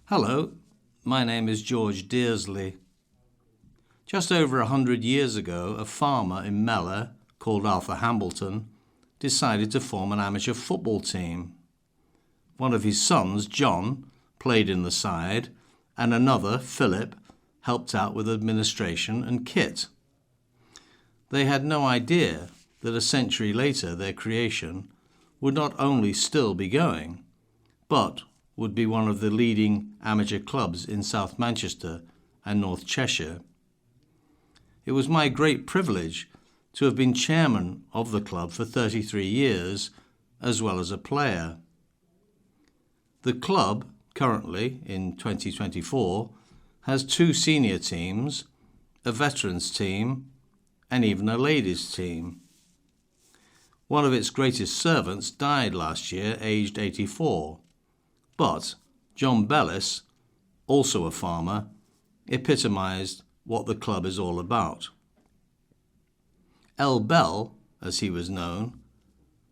Hello, my name is George Dearsley. Just over 100 years ago, a farmer in Mellor called Arthur Hambleton decided to form an amateur football team. One of his sons, John, played in the side, and another, Philip, helped out with administration and kit. They had no idea that a century later their creation would not only still be going, but would be one of the leading amateur clubs in South Manchester and North Cheshire. It was my great privilege to have been chairman of the club for 33 years, as well as a player. The club, currently in 2024, has 2 senior teams, a veterans team, and even a ladies team. One of its greatest servants died last year, aged 84, but John Bellis, also a farmer, epitomised what the club is all about. L. Bell, as he was known,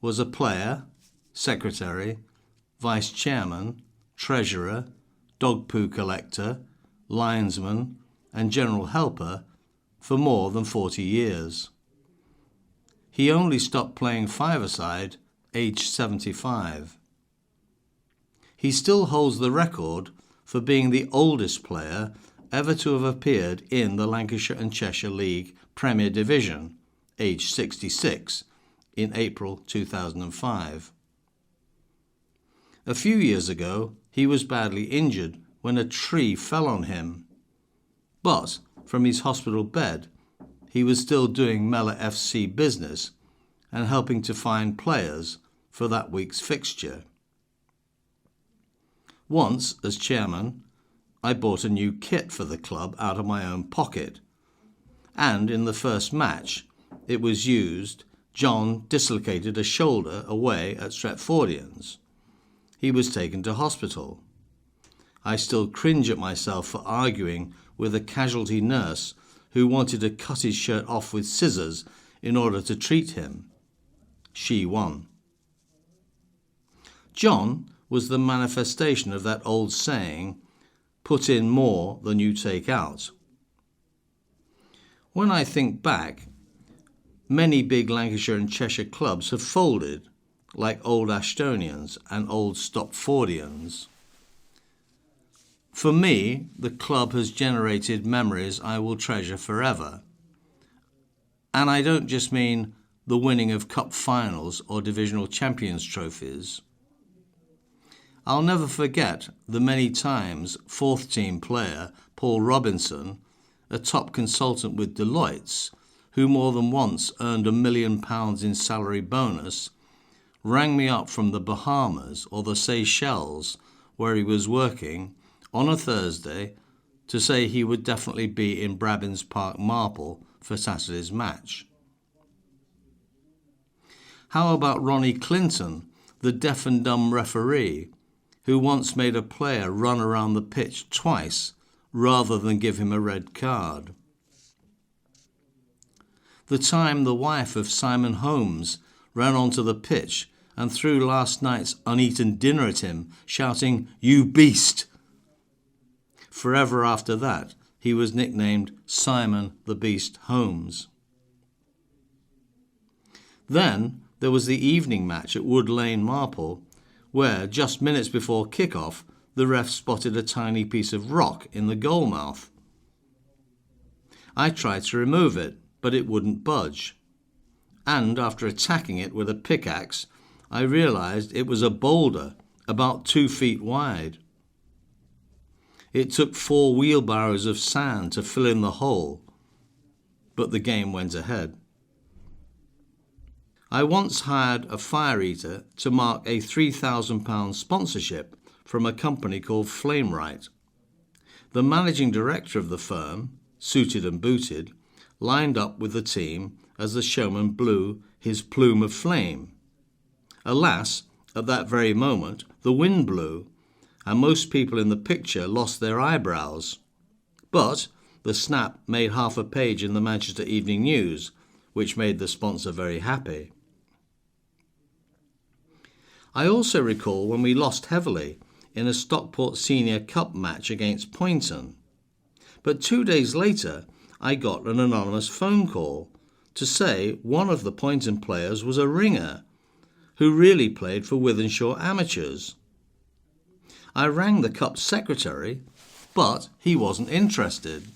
was a player, secretary, vice chairman, treasurer, dog poo collector, linesman, and general helper for more than 40 years. He only stopped playing five-a-side aged 75. He still holds the record for being the oldest player ever to have appeared in the Lancashire and Cheshire League Premier Division, aged 66, in April 2005. A few years ago, he was badly injured when a tree fell on him. But from his hospital bed, he was still doing MellorFC business and helping to find players for that week's fixture. Once, as chairman, I bought a new kit for the club out of my own pocket, and in the first match it was used, John dislocated a shoulder away at Stretfordians. He was taken to hospital. I still cringe at myself for arguing with a casualty nurse who wanted to cut his shirt off with scissors in order to treat him. She won. John was the manifestation of that old saying, put in more than you take out. When I think back, many big Lancashire and Cheshire clubs have folded, like Old Ashtonians and Old Stopfordians. For me, the club has generated memories I will treasure forever. And I don't just mean the winning of cup finals or divisional champions trophies. I'll never forget the many times fourth team player Paul Robinson, a top consultant with Deloitte's, who more than once earned £1 million in salary bonus, rang me up from the Bahamas or the Seychelles, where he was working, on a Thursday to say he would definitely be in Brabbins Park, Marple for Saturday's match. How about Ronnie Clinton, the deaf and dumb referee, who once made a player run around the pitch twice rather than give him a red card? The time the wife of Simon Holmes ran onto the pitch and threw last night's uneaten dinner at him, shouting, "You beast!" Forever after that, he was nicknamed Simon the Beast Holmes. Then there was the evening match at Wood Lane, Marple, where, just minutes before kick-off, the ref spotted a tiny piece of rock in the goal mouth. I tried to remove it, but it wouldn't budge. And after attacking it with a pickaxe, I realised it was a boulder about 2 feet wide. It took 4 wheelbarrows of sand to fill in the hole, but the game went ahead. I once hired a fire eater to mark a £3,000 sponsorship from a company called Flamerite. The managing director of the firm, suited and booted, lined up with the team as the showman blew his plume of flame. Alas, at that very moment, the wind blew, and most people in the picture lost their eyebrows. But the snap made half a page in the Manchester Evening News, which made the sponsor very happy. I also recall when we lost heavily in a Stockport Senior Cup match against Poynton. But 2 days later, I got an anonymous phone call to say one of the Poynton players was a ringer who really played for Wythenshawe Amateurs. I rang the Cup secretary, but he wasn't interested.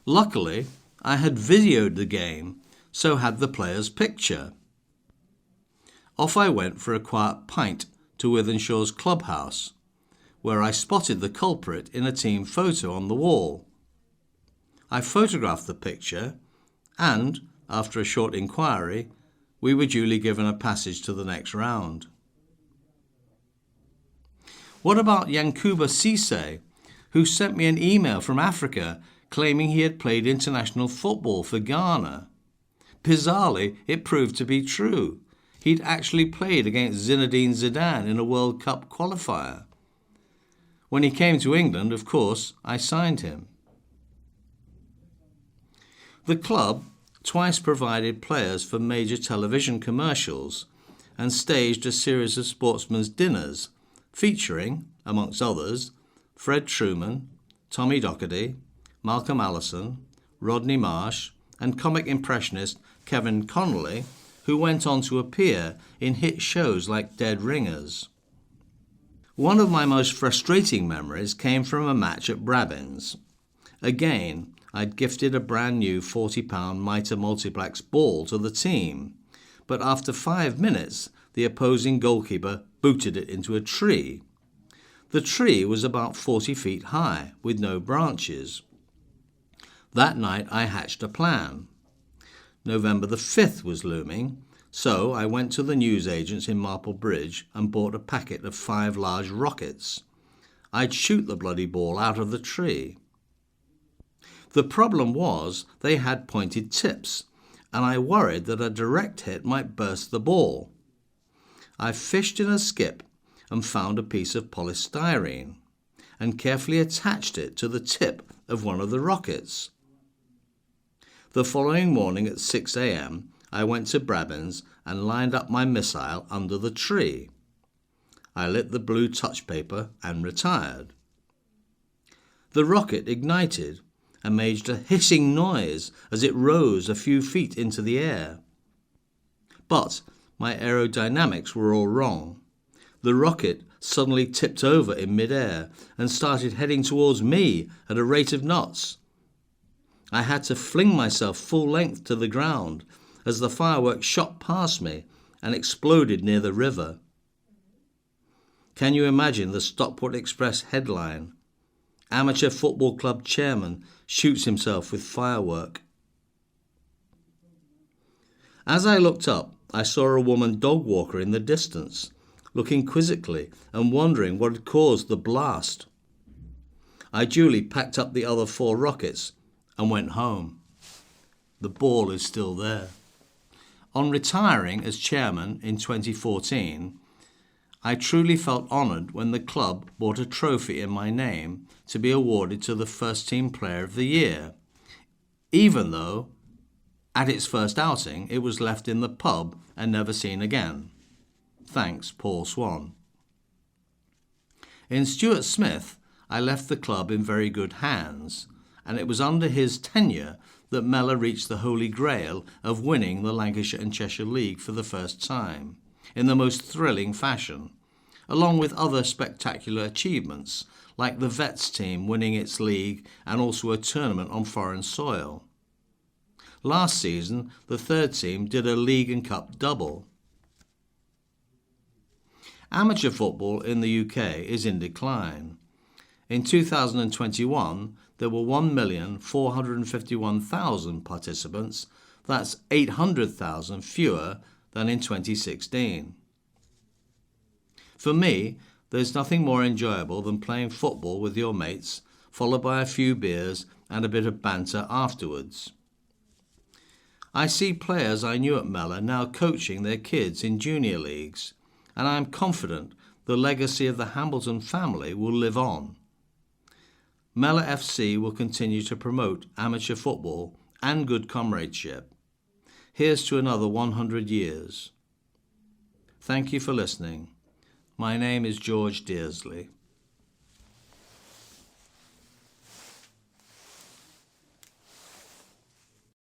Luckily, I had videoed the game, so had the player's picture. Off I went for a quiet pint to Wythenshawe's clubhouse, where I spotted the culprit in a team photo on the wall. I photographed the picture and, after a short inquiry, we were duly given a passage to the next round. What about Yankuba Cisse, who sent me an email from Africa claiming he had played international football for Ghana? Bizarrely, it proved to be true. He'd actually played against Zinedine Zidane in a World Cup qualifier. When he came to England, of course, I signed him. The club twice provided players for major television commercials and staged a series of sportsmen's dinners featuring, amongst others, Fred Truman, Tommy Docherty, Malcolm Allison, Rodney Marsh, and comic impressionist Kevin Connolly, who went on to appear in hit shows like Dead Ringers. One of my most frustrating memories came from a match at Brabbins. Again, I'd gifted a brand new £40 Mitre Multiplex ball to the team, but after 5 minutes, the opposing goalkeeper booted it into a tree. The tree was about 40 feet high, with no branches. That night I hatched a plan. November the 5th was looming, so I went to the newsagents in Marple Bridge and bought a packet of 5 large rockets. I'd shoot the bloody ball out of the tree. The problem was they had pointed tips, and I worried that a direct hit might burst the ball. I fished in a skip and found a piece of polystyrene and carefully attached it to the tip of one of the rockets. The following morning at 6 a.m, I went to Brabbins and lined up my missile under the tree. I lit the blue touch paper and retired. The rocket ignited and made a hissing noise as it rose a few feet into the air. But my aerodynamics were all wrong. The rocket suddenly tipped over in mid-air and started heading towards me at a rate of knots. I had to fling myself full length to the ground as the fireworks shot past me and exploded near the river. Can you imagine the Stockport Express headline? Amateur Football Club chairman shoots himself with firework. As I looked up, I saw a woman dog walker in the distance, looking quizzically and wondering what had caused the blast. I duly packed up the other 4 rockets and went home. The ball is still there. On retiring as chairman in 2014, I truly felt honoured when the club bought a trophy in my name to be awarded to the first team player of the year, even though at its first outing it was left in the pub and never seen again. Thanks, Paul Swan. In Stuart Smith, I left the club in very good hands, and it was under his tenure that Mellor reached the holy grail of winning the Lancashire and Cheshire League for the first time, in the most thrilling fashion, along with other spectacular achievements, like the Vets team winning its league and also a tournament on foreign soil. Last season, the third team did a league and cup double. Amateur football in the UK is in decline. In 2021, there were 1,451,000 participants. That's 800,000 fewer than in 2016. For me, there's nothing more enjoyable than playing football with your mates, followed by a few beers and a bit of banter afterwards. I see players I knew at Mellor now coaching their kids in junior leagues, and I am confident the legacy of the Hambleton family will live on. MellorFC will continue to promote amateur football and good comradeship. Here's to another 100 years. Thank you for listening. My name is George Dearsley.